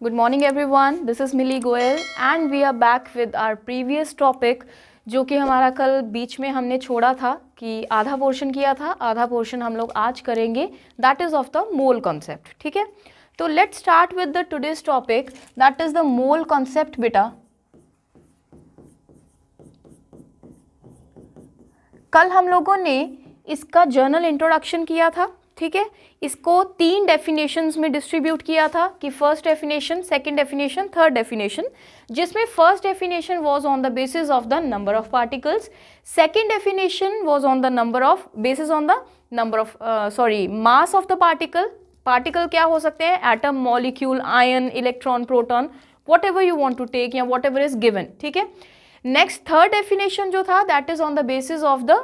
Good morning everyone, this is Millie Goel and we are back with our previous topic जो कि हमारा कल बीच में हमने छोड़ा था कि आधा पोर्शन किया था, आधा पोर्शन हम लोग आज करेंगे, that is of the mole concept. ठीक है, तो let's start with the today's topic that is the mole concept. बेटा कल हम लोगों ने इसका जर्नल इंट्रोडक्शन किया था. ठीक है, इसको 3 डेफिनेशंस में डिस्ट्रीब्यूट किया था कि first definition, second definition, third definition, जिसमें first definition was on the basis of the number of particles, second definition was on the number of basis on the number of mass of the particle. Particle क्या हो सकते हैं? Atom, molecule, ion, electron, proton, whatever you want to take या whatever is given. ठीक है, next third definition जो था that is on the basis of the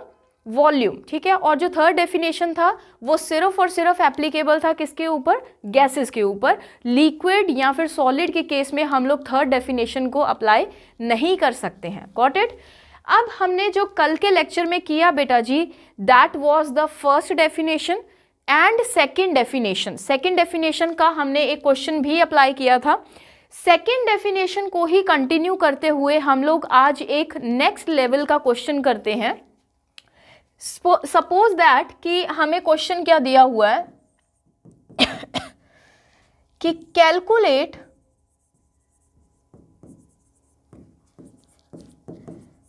volume. ठीक है, और जो थर्ड डेफिनेशन था वो सिर्फ और सिर्फ एप्लीकेबल था किसके ऊपर? गैसेस के ऊपर. लिक्विड या फिर सॉलिड के केस में हम लोग थर्ड डेफिनेशन को अप्लाई नहीं कर सकते हैं. Got it? अब हमने जो कल के लेक्चर में किया बेटा जी, that was the first definition and second definition. Second definition का हमने एक क्वेश्चन भी अप्लाई किया था. सेकेंड डेफिनेशन को ही कंटिन्यू करते हुए हम लोग आज एक नेक्स्ट लेवल का क्वेश्चन करते हैं. सपोज दैट कि हमें क्वेश्चन क्या दिया हुआ है कि calculate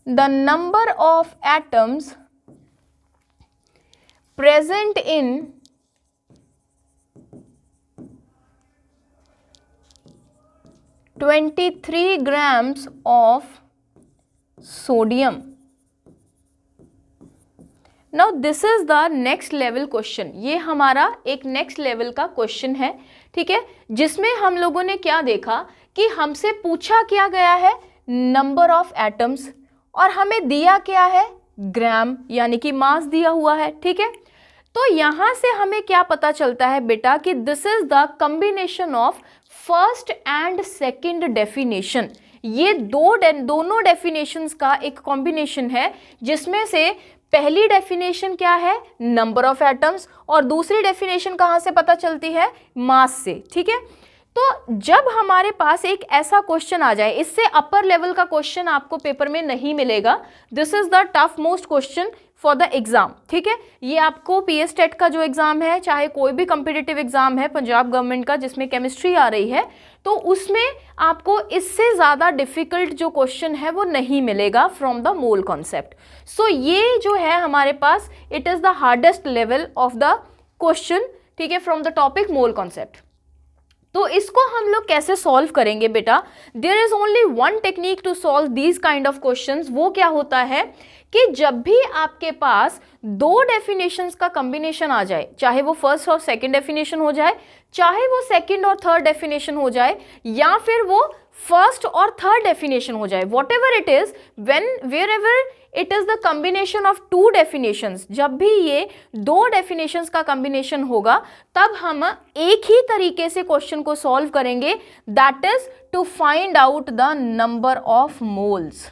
the number of atoms present in 23 grams of sodium. Now this is the next level question. ये हमारा एक नेक्स्ट लेवल का क्वेश्चन है. ठीक है, जिसमें हम लोगों ने क्या देखा कि हमसे पूछा क्या गया है? नंबर ऑफ एटम्स, और हमें दिया क्या है? ग्राम, यानी कि मास दिया हुआ है. ठीक है, तो यहां से हमें क्या पता चलता है बेटा कि this is the combination of first and second definition. ये दोनों डेफिनेशंस का एक कॉम्बिनेशन है, जिसमें से पहली डेफिनेशन क्या है? नंबर ऑफ एटम्स, और दूसरी डेफिनेशन कहाँ से पता चलती है? मास से. ठीक है, तो जब हमारे पास एक ऐसा क्वेश्चन आ जाए, इससे अपर लेवल का क्वेश्चन आपको पेपर में नहीं मिलेगा. This is the tough most question for the exam. ठीक है, ये आपको PS टेट का जो एग्जाम है, चाहे कोई भी कॉम्पिटिटिव एग्जाम है पंजाब गवर्नमेंट का जिसमें केमिस्ट्री आ रही है, तो उसमें आपको इससे ज़्यादा डिफिकल्ट जो क्वेश्चन है वो नहीं मिलेगा from the mole concept. So ये जो है हमारे पास, it is the hardest level of the question. ठीक है, from the topic mole concept. तो इसको हम लोग कैसे सॉल्व करेंगे बेटा? There is only one technique to solve these kind of questions. वो क्या होता है कि जब भी आपके पास दो डेफिनेशंस का कॉम्बिनेशन आ जाए, चाहे वो फर्स्ट और सेकंड डेफिनेशन हो जाए, चाहे वो सेकंड और थर्ड डेफिनेशन हो जाए, या फिर वो फर्स्ट और थर्ड डेफिनेशन हो जाए, whatever it is, wherever it is the combination of two definitions, जब भी ये दो डेफिनेशंस का कॉम्बिनेशन होगा तब हम एक ही तरीके से क्वेश्चन को सॉल्व करेंगे, that is to find out the number of moles.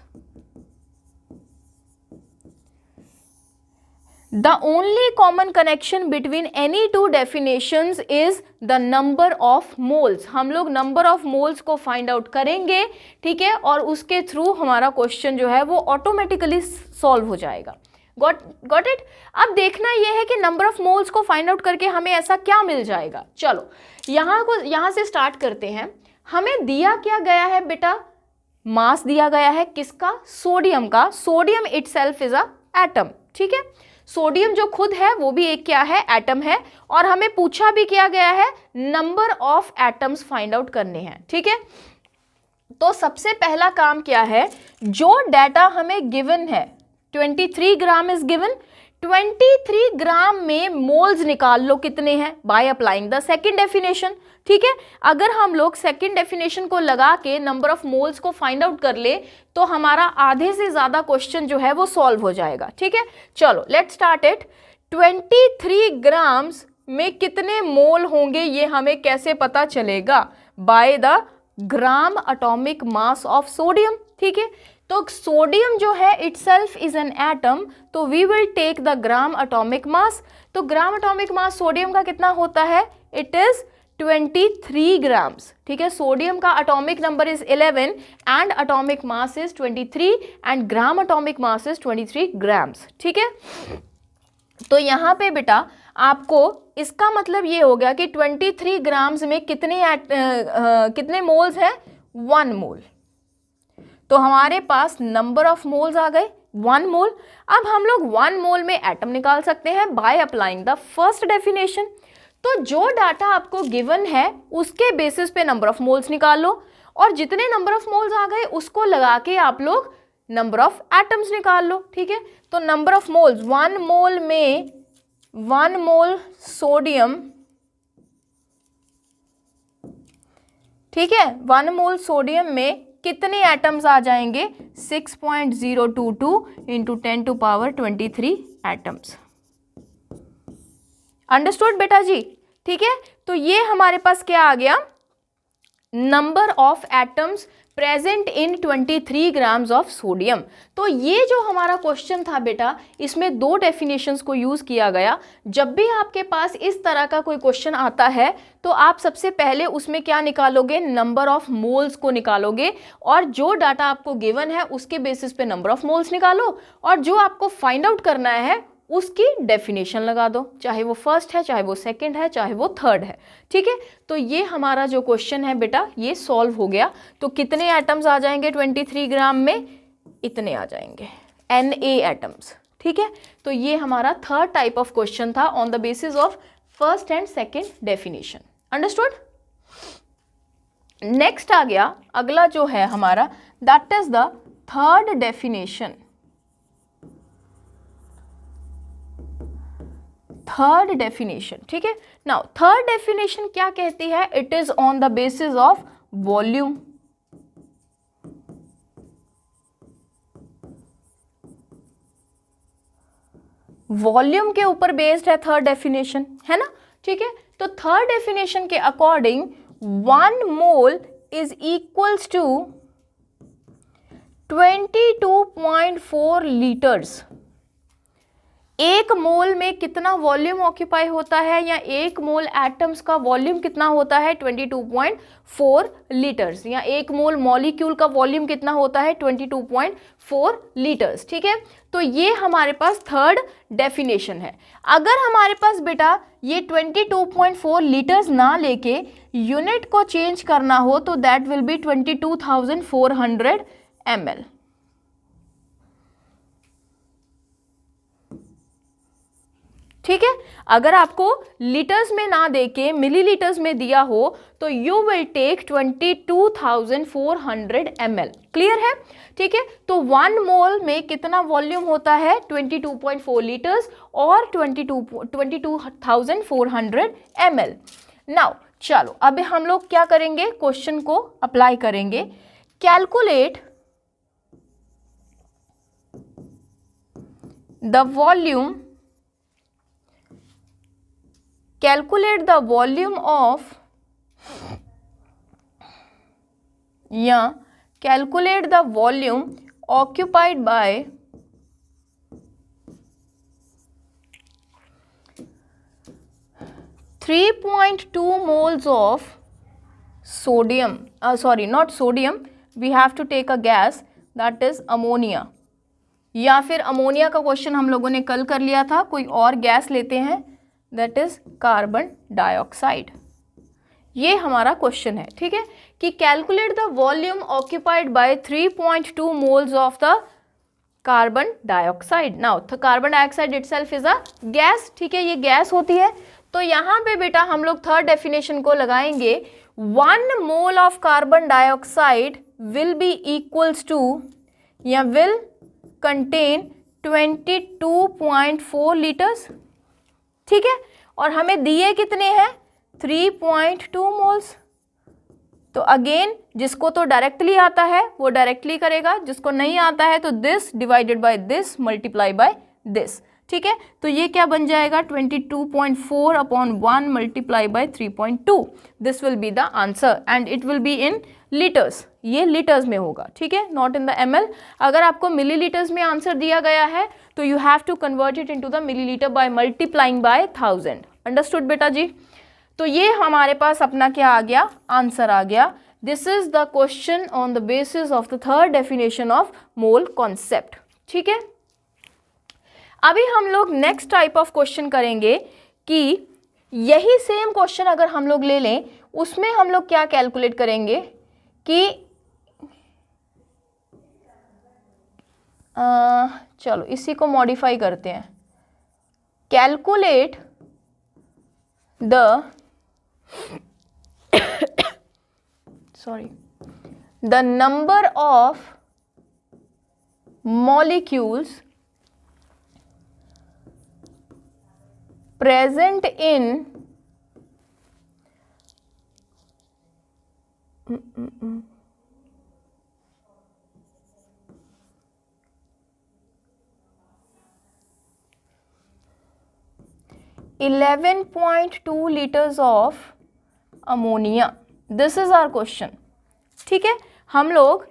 The only common connection between any two definitions is the number of moles. हम लोग number of moles को find out करेंगे. ठीक है, और उसके थ्रू हमारा क्वेश्चन जो है वो ऑटोमेटिकली सॉल्व हो जाएगा. Got it? अब देखना यह है कि नंबर ऑफ मोल्स को फाइंड आउट करके हमें ऐसा क्या मिल जाएगा. चलो यहाँ से स्टार्ट करते हैं. हमें दिया क्या गया है बेटा? मास दिया गया है. किसका? सोडियम का. Sodium itself is a atom. ठीक है, सोडियम जो खुद है वो भी एक क्या है? एटम है. और हमें पूछा भी किया गया है number of atoms find out करने हैं. ठीक है, तो सबसे पहला काम क्या है? जो डाटा हमें गिवन है, 23 ग्राम इज गिवन, 23 ग्राम में मोल्स निकाल लो कितने हैं, by applying the second definition. ठीक है, अगर हम लोग सेकंड डेफिनेशन को लगा के नंबर ऑफ मोल्स को फाइंड आउट कर ले तो हमारा आधे से ज़्यादा क्वेश्चन जो है वो सॉल्व हो जाएगा. ठीक है, चलो लेट्स स्टार्ट इट. 23 ग्राम्स में कितने मोल होंगे ये हमें कैसे पता चलेगा? By the gram atomic mass of sodium. ठीक है, तो सोडियम जो है इटसेल्फ इज एन एटम, तो we will take the gram atomic mass. तो ग्राम एटॉमिक मास सोडियम का कितना होता है? इट इज 23 ग्राम्स, ठीक है। सोडियम का atomic number is 11 and atomic mass is 23 and gram atomic mass is 23 grams, ठीक है। तो यहाँ पे बेटा आपको इसका मतलब ये हो गया कि 23 ग्राम्स में कितने मोल्स हैं, 1 मोल। तो हमारे पास नंबर ऑफ मोल्स आ गए 1 मोल। अब हम लोग 1 मोल में एटम निकाल सकते हैं by applying the first definition. तो जो डाटा आपको गिवन है उसके बेसिस पे नंबर ऑफ मोल्स निकाल लो, और जितने नंबर ऑफ मोल्स आ गए उसको लगा के आप लोग नंबर ऑफ एटम्स निकाल लो, ठीक है। तो नंबर ऑफ मोल्स, 1 मोल में 1 मोल सोडियम, ठीक है, 1 मोल सोडियम में कितने एटम्स आ जाएंगे, 6.022 into 10 to power 23 atoms. Understood बेटा जी, ठीक है। तो ये हमारे पास क्या आ गया, number of atoms present in 23 grams of sodium. तो ये जो हमारा क्वेश्चन था बेटा, इसमें 2 डेफिनेशंस को यूज किया गया। जब भी आपके पास इस तरह का कोई क्वेश्चन आता है तो आप सबसे पहले उसमें क्या निकालोगे, नंबर ऑफ मोल्स को निकालोगे, और जो डाटा आपको गिवन है उसके बेसिस पे नंबर ऑफ मोल्स निकालो, और जो आपको फाइंड आउट करना है उसकी डेफिनेशन लगा दो, चाहे वो फर्स्ट है, चाहे वो सेकंड है, चाहे वो थर्ड है, ठीक है। तो ये हमारा जो क्वेश्चन है बेटा ये सॉल्व हो गया। तो कितने एटम्स आ जाएंगे 23 ग्राम में, इतने आ जाएंगे Na एटम्स, ठीक है। तो ये हमारा थर्ड टाइप ऑफ क्वेश्चन था on the basis of first and second definition. Understood. Next आ गया अगला जो है हमारा, that is the third definition. Third definition, ठीक है। नाउ थर्ड डेफिनेशन क्या कहती है, it is on the basis of volume. Volume के ऊपर बेस्ड है थर्ड डेफिनेशन, है ना, ठीक है। तो थर्ड डेफिनेशन के according 1 mole is equals to 22.4 litres. 1 mole में कितना वॉल्यूम ऑक्यूपाई होता है, या 1 मोल एटम्स का वॉल्यूम कितना होता है, 22.4 लीटर्स, या 1 मोल मॉलिक्यूल का वॉल्यूम कितना होता है, 22.4 लीटर्स, ठीक है। तो ये हमारे पास थर्ड डेफिनेशन है। अगर हमारे पास बेटा ये 22.4 लीटर्स ना लेके यूनिट को चेंज करना हो तो दैट विल बी 22,400 ml, ठीक है। अगर आपको लीटर्स में ना देके मिलीलीटर्स में दिया हो तो you will take 22,400 ml, clear है, ठीक है। तो 1 मोल में कितना वॉल्यूम होता है, 22.4 लीटर्स और 22,400 ml। नाउ चलो अब हम लोग क्या करेंगे, क्वेश्चन को अप्लाई करेंगे। Calculate the volume, calculate the volume of, yeah, calculate the volume occupied by 3.2 moles of sodium, sorry not sodium, we have to take a gas, that is ammonia, या फिर अमोनिया का question हम लोगों ने कल कर लिया था, कोई और गैस लेते हैं, दैट इज कार्बन डाइऑक्साइड। ये हमारा क्वेश्चन है, ठीक है, कि calculate the volume occupied by 3.2 moles of the carbon dioxide. Now carbon dioxide itself is a gas, ठीक है, ये गैस होती है। तो यहाँ पे बेटा हम लोग थर्ड डेफिनेशन को लगाएंगे, 1 mole of carbon dioxide will be equals to, या विल कंटेन 22.4 लीटर्स, ठीक है, और हमें दिए कितने हैं, 3.2 मोल्स। तो अगेन जिसको तो डायरेक्टली आता है वो डायरेक्टली करेगा, जिसको नहीं आता है तो this divided by this multiply by this, ठीक है। तो ये क्या बन जाएगा, 22.4 upon 1 multiply by 3.2, this will be the answer and it will be in litres, ये लीटर्स में होगा, ठीक है, नॉट इन द ml। अगर आपको मिलीलीटर्स में आंसर दिया गया है तो you have to convert it into the millilitre by multiplying by 1000। Understood बेटा जी। तो ये हमारे पास अपना क्या आ गया, आंसर आ गया। This is the question on the basis of the third definition of mole concept. ठीक है, अभी हम लोग नेक्स्ट टाइप ऑफ क्वेश्चन करेंगे कि यही सेम क्वेश्चन अगर हम लोग ले लें, उसमें हम लोग क्या कैलकुलेट करेंगे कि चलो इसी को मॉडिफाई करते हैं। Calculate the the number of molecules present in 11.2 liters of ammonia. This is our question. ठीक है, हम लोग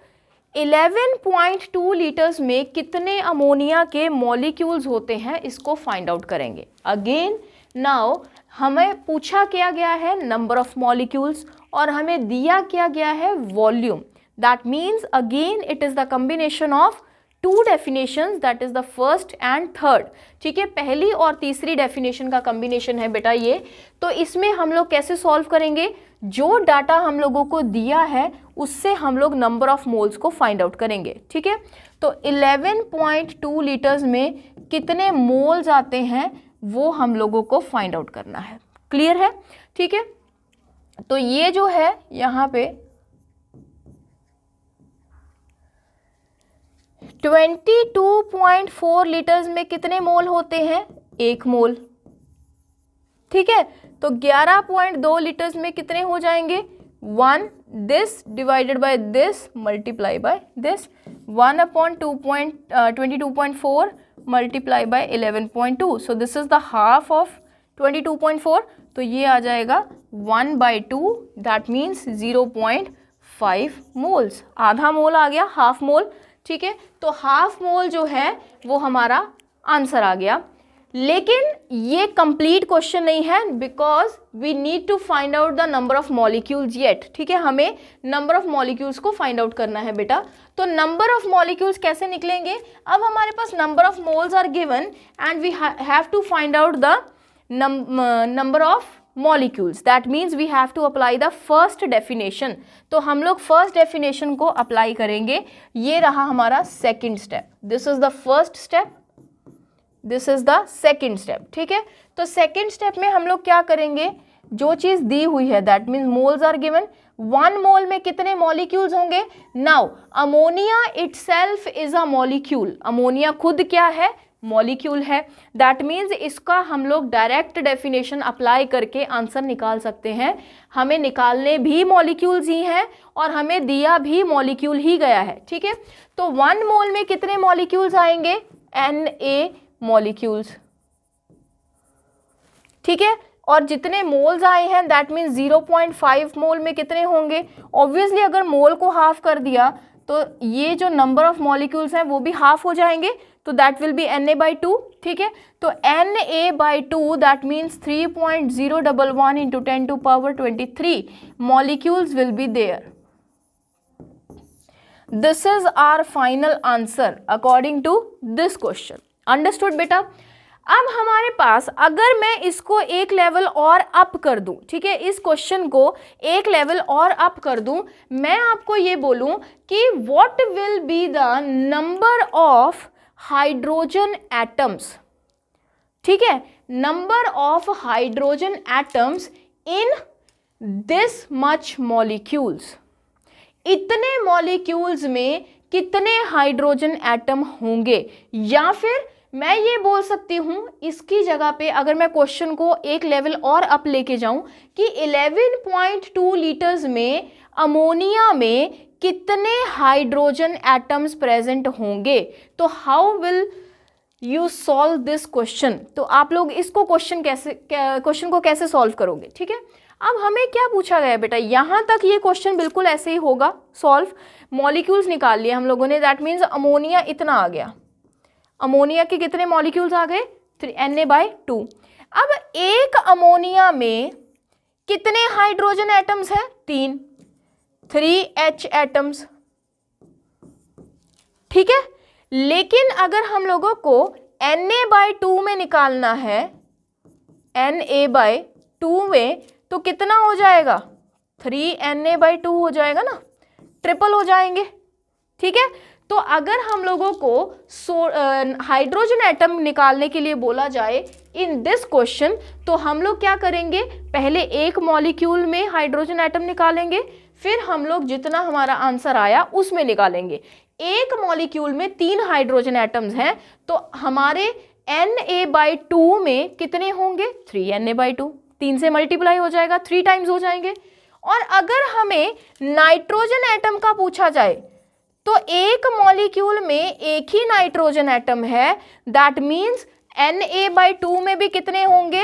11.2 लीटर्स में कितने अमोनिया के मॉलिक्यूल्स होते हैं इसको फाइंड आउट करेंगे। अगेन नाउ हमें पूछा क्या गया है, नंबर ऑफ मॉलिक्यूल्स, और हमें दिया क्या गया है, volume. That means again it is the combination of two definitions, that is the first and third. ठीक है, पहली और तीसरी डेफिनेशन का कॉम्बिनेशन है बेटा ये। तो इसमें हम लोग कैसे सॉल्व करेंगे, जो डाटा हम लोगों को दिया है उससे हम लोग नंबर ऑफ मोल्स को फाइंड आउट करेंगे। ठीक है, तो 11.2 लीटर्स में कितने मोल्स आते हैं वो हम लोगों को फाइंड आउट करना है। क्लियर है? ठीक है, तो ये जो है यहाँ पे 22.4 लीटर्स में कितने मोल होते हैं, 1 मोल। ठीक है, तो 11.2 लीटर्स में कितने हो जाएंगे, 1, this divided by this multiply by this, 1/22.4 multiply by 11.2, so this is the half of 22.4, तो ये आ जाएगा 1/2, दैट मीन्स 0.5 मोल्स। आधा मोल आ गया, हाफ मोल। ठीक है, तो हाफ मोल जो है वो हमारा आंसर आ गया। लेकिन ये कंप्लीट क्वेश्चन नहीं है, because we need to find out the number of molecules yet. ठीक है, हमें नंबर ऑफ मॉलिक्यूल्स को फाइंड आउट करना है बेटा। तो नंबर ऑफ मॉलिक्यूल्स कैसे निकलेंगे, अब हमारे पास number of moles are given and we have to find out the number of molecules, that means we have to apply the first definition. तो हम लोग फर्स्ट डेफिनेशन को अप्लाई करेंगे। ये रहा हमारा second step, this is the first step, this is the second step. ठीक है, तो सेकेंड स्टेप में हम लोग क्या करेंगे, जो चीज दी हुई है that means moles are given, 1 mole में कितने मॉलिक्यूल्स होंगे। Now ammonia itself is a molecule, ammonia खुद क्या है, मॉलिक्यूल है। दैट मीन्स इसका हम लोग डायरेक्ट डेफिनेशन अप्लाई करके आंसर निकाल सकते हैं। हमें निकालने भी मॉलिक्यूल्स ही हैं और हमें दिया भी मॉलिक्यूल ही गया है। ठीक है, तो 1 मोल में कितने मॉलिक्यूल्स आएंगे, Na मॉलिक्यूल्स। ठीक है, और जितने मोल्स आए हैं दैट मीन्स 0.5 मोल में कितने होंगे, ऑब्वियसली अगर मोल को हाफ कर दिया तो ये जो नंबर ऑफ मॉलिक्यूल्स हैं वो भी हाफ हो जाएंगे, तो दैट विल बी Na/2। ठीक है, तो Na/2 that means 3.011 into 10⁻23 molecules will be there. This is our final answer according to this question. Understood बेटा? अब हमारे पास अगर मैं इसको एक लेवल और अप कर दूं, ठीक है, इस क्वेश्चन को एक लेवल और अप कर दूं, मैं आपको ये बोलूं कि what will be the number of hydrogen atoms. ठीक है, number of hydrogen atoms in this much molecules, इतने मॉलिक्यूल्स में कितने हाइड्रोजन एटम होंगे। या फिर मैं ये बोल सकती हूं इसकी जगह पे, अगर मैं क्वेश्चन को एक लेवल और अप लेके जाऊं कि 11.2 लीटर्स में अमोनिया में कितने हाइड्रोजन एटम्स प्रेजेंट होंगे। तो how will you solve this question, तो आप लोग इसको क्वेश्चन को कैसे सॉल्व करोगे। ठीक है, अब हमें क्या पूछा गया बेटा, यहाँ तक ये क्वेश्चन बिल्कुल ऐसे ही होगा सॉल्व। मॉलिक्यूल्स निकाल लिए हम लोगों ने, दैट मीन्स अमोनिया इतना आ गया, अमोनिया के कितने मॉलिक्यूल्स आ गए, Na/2। अब एक अमोनिया में कितने हाइड्रोजन एटम्स हैं? 3, 3H एटम्स, ठीक है। लेकिन अगर हम लोगों को Na/2 में निकालना है, Na/2 में, तो कितना हो जाएगा? 3Na/2 हो जाएगा ना, ट्रिपल हो जाएंगे, ठीक है। तो अगर हम लोगों को हाइड्रोजन एटम निकालने के लिए बोला जाए इन दिस क्वेश्चन, तो हम लोग क्या करेंगे? पहले एक मॉलिक्यूल में हाइड्रोजन एटम निकालेंगे, फिर हम लोग जितना हमारा आंसर आया उसमें निकालेंगे। एक मॉलिक्यूल में 3 हाइड्रोजन एटम्स हैं, तो हमारे Na/2 में कितने होंगे? 3Na/2, 3 से मल्टीप्लाई हो जाएगा, 3 टाइम्स हो जाएंगे। और अगर हमें नाइट्रोजन एटम का पूछा जाए, तो एक मॉलिक्यूल में एक ही नाइट्रोजन एटम है, दैट मीन्स Na/2 में भी कितने होंगे?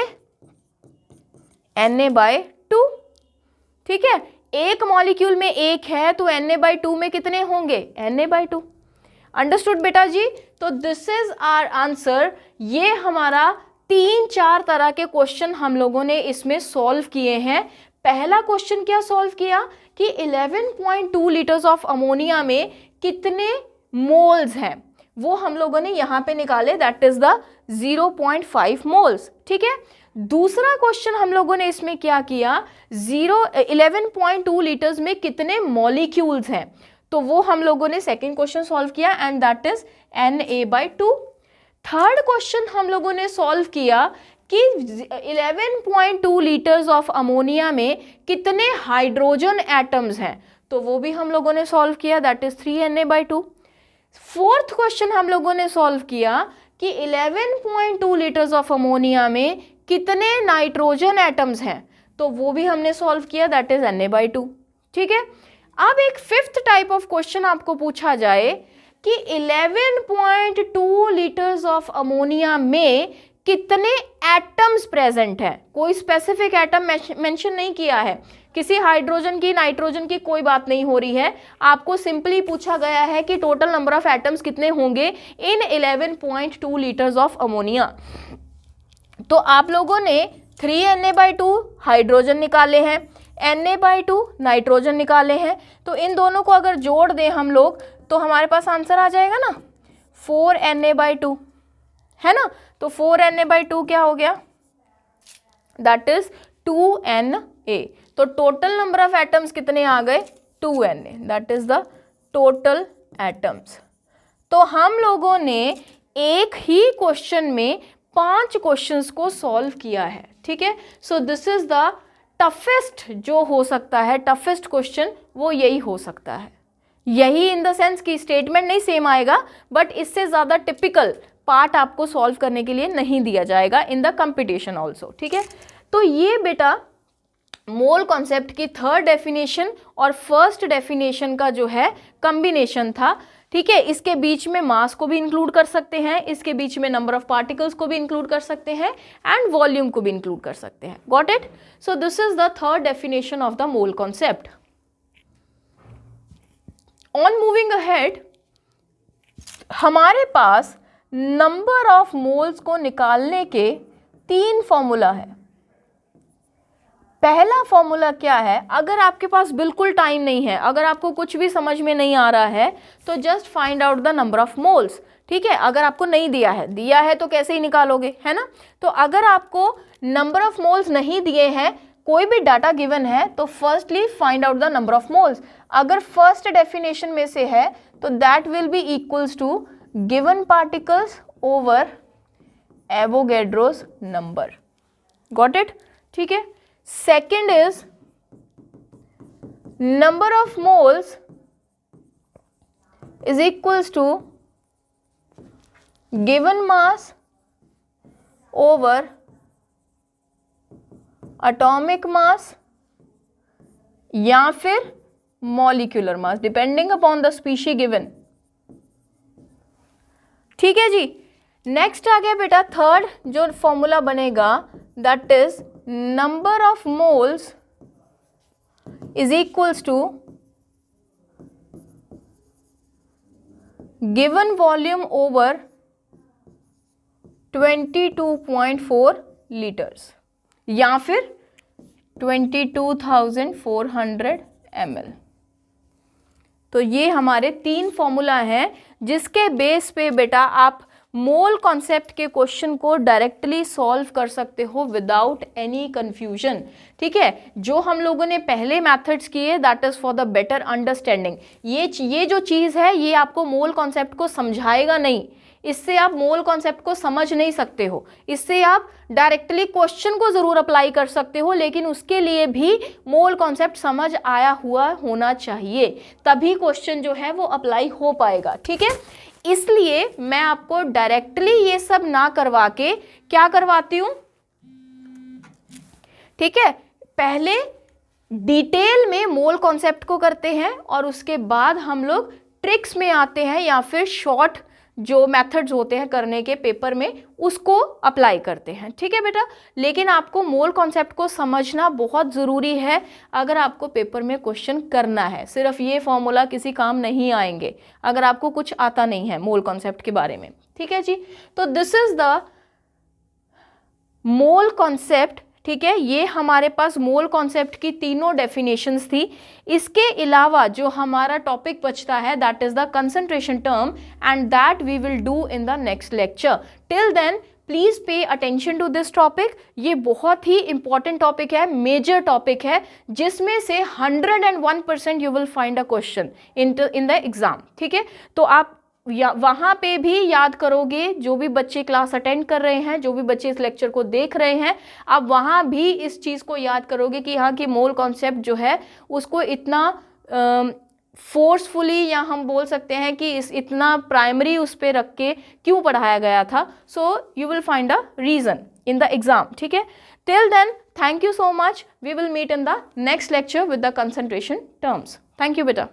Na/2, ठीक है। एक मॉलिक्यूल में एक है, तो Na/2 में कितने होंगे? Na/2। अंडरस्टूड बेटा जी? तो दिस इज आवर आंसर। ये हमारा 3-4 तरह के क्वेश्चन हम लोगों ने इसमें सॉल्व किए हैं। पहला क्वेश्चन क्या सॉल्व किया कि 11.2 लीटर्स ऑफ अमोनिया में कितने मोल्स हैं, वो हम लोगों ने यहाँ पे निकाले, दैट इज द 0.5 मोल्स, ठीक है। दूसरा क्वेश्चन हम लोगों ने इसमें क्या किया, 11.2 लीटर्स में कितने मॉलिक्यूल्स हैं, तो वो हम लोगों ने सेकेंड क्वेश्चन सॉल्व किया, and that is Na/2। Third question हम लोगों ने सॉल्व किया कि 11.2 लीटर्स ऑफ अमोनिया में कितने हाइड्रोजन एटम्स हैं, तो वो भी हम लोगों ने सॉल्व किया, that is 3Na/2। Fourth question हम लोगों ने सॉल्व किया कि 11.2 लीटर्स ऑफ अमोनिया में कितने नाइट्रोजन एटम्स हैं, तो वो भी हमने सॉल्व किया, दैट इज Na/2, ठीक है। अब एक फिफ्थ टाइप ऑफ क्वेश्चन आपको पूछा जाए कि 11.2 लीटर्स ऑफ अमोनिया में कितने एटम्स प्रेजेंट हैं, कोई स्पेसिफिक एटम मेंशन नहीं किया है, किसी हाइड्रोजन की नाइट्रोजन की कोई बात नहीं हो रही है, आपको सिंपली पूछा गया है कि टोटल नंबर ऑफ एटम्स कितने होंगे इन 11.2 लीटर्स ऑफ अमोनिया। तो आप लोगों ने 3Na/2 हाइड्रोजन निकाले हैं, Na/2 नाइट्रोजन निकाले हैं, तो इन दोनों को अगर जोड़ दें हम लोग, तो हमारे पास आंसर आ जाएगा ना 4Na/2, है ना। तो 4Na/2 क्या हो गया, दैट इज 2Na। तो टोटल नंबर ऑफ एटम्स कितने आ गए? 2Na, that is the total atoms. तो हम लोगों ने एक ही क्वेश्चन में 5 क्वेश्चंस को सॉल्व किया है, ठीक है। So this is the toughest जो हो सकता है, टफेस्ट क्वेश्चन वो यही हो सकता है। यही इन द सेंस कि स्टेटमेंट नहीं सेम आएगा, बट इससे ज़्यादा टिपिकल पार्ट आपको सॉल्व करने के लिए नहीं दिया जाएगा इन द कंपटीशन ऑल्सो, ठीक है। तो ये बेटा मोल कॉन्सेप्ट की थर्ड डेफिनेशन और फर्स्ट डेफिनेशन का जो है कॉम्बिनेशन था, ठीक है। इसके बीच में मास को भी इंक्लूड कर सकते हैं, इसके बीच में नंबर ऑफ पार्टिकल्स को भी इंक्लूड कर सकते हैं, एंड वॉल्यूम को भी इंक्लूड कर सकते हैं। Got it? So this is the third definition of the mole concept. On moving ahead, हमारे पास नंबर ऑफ मोल्स को निकालने के 3 फॉर्मूला है। पहला फॉर्मूला क्या है, अगर आपके पास बिल्कुल टाइम नहीं है, अगर आपको कुछ भी समझ में नहीं आ रहा है, तो just find out the number of moles, ठीक है। अगर आपको नहीं दिया है तो कैसे ही निकालोगे, है ना। तो अगर आपको नंबर ऑफ मोल्स नहीं दिए हैं, कोई भी डाटा गिवन है, तो firstly find out the number of moles. अगर फर्स्ट डेफिनेशन में से है, तो that will be equals to given particles over Avogadro's number. Got it? ठीक है। Second is number of moles is equals to given mass over atomic mass या फिर molecular mass depending upon the species given। ठीक है जी। Next आ गया बेटा third जो फॉर्मूला बनेगा, that is number of moles is equals to given volume over 22.4 liters या फिर 22,400 ml। तो ये हमारे 3 फॉर्मूला हैं जिसके बेस पे बेटा आप मोल कॉन्सेप्ट के क्वेश्चन को डायरेक्टली सॉल्व कर सकते हो विदाउट एनी कंफ्यूजन। ठीक है, जो हम लोगों ने पहले मेथड्स किए that is for the better understanding. ये जो चीज़ है ये आपको मोल कॉन्सेप्ट को समझाएगा नहीं, इससे आप मोल कॉन्सेप्ट को समझ नहीं सकते हो। इससे आप डायरेक्टली क्वेश्चन को ज़रूर अप्लाई कर सकते हो, लेकिन उसके लिए भी मोल कॉन्सेप्ट समझ आया हुआ होना चाहिए, तभी क्वेश्चन जो है वो अप्लाई हो पाएगा। ठीक है, इसलिए मैं आपको डायरेक्टली ये सब ना करवा के क्या करवाती हूं, ठीक है, पहले डिटेल में मोल कॉन्सेप्ट को करते हैं और उसके बाद हम लोग ट्रिक्स में आते हैं या फिर शॉर्ट जो मेथड्स होते हैं करने के पेपर में उसको अप्लाई करते हैं। ठीक है बेटा, लेकिन आपको मोल कॉन्सेप्ट को समझना बहुत ज़रूरी है अगर आपको पेपर में क्वेश्चन करना है। सिर्फ ये फॉर्मूला किसी काम नहीं आएंगे अगर आपको कुछ आता नहीं है मोल कॉन्सेप्ट के बारे में। ठीक है जी, तो this is the mole concept. ठीक है, ये हमारे पास मोल कॉन्सेप्ट की तीनों डेफिनेशंस थी। इसके अलावा जो हमारा टॉपिक बचता है that is the concentration term and that we will do in the next lecture. Till then please pay attention to this topic. ये बहुत ही इंपॉर्टेंट टॉपिक है, मेजर टॉपिक है, जिसमें से 101% you will find a question in the exam. ठीक है, तो आप वहाँ पे भी याद करोगे, जो भी बच्चे क्लास अटेंड कर रहे हैं, जो भी बच्चे इस लेक्चर को देख रहे हैं, आप वहाँ भी इस चीज़ को याद करोगे कि हाँ कि मोल कॉन्सेप्ट जो है उसको इतना फोर्सफुली या हम बोल सकते हैं कि इतना प्राइमरी उस पर रख के क्यों पढ़ाया गया था। So you will find a reason in the exam. ठीक है, till then thank you so much. We will meet in the next lecture with the concentration terms. Thank you बेटा।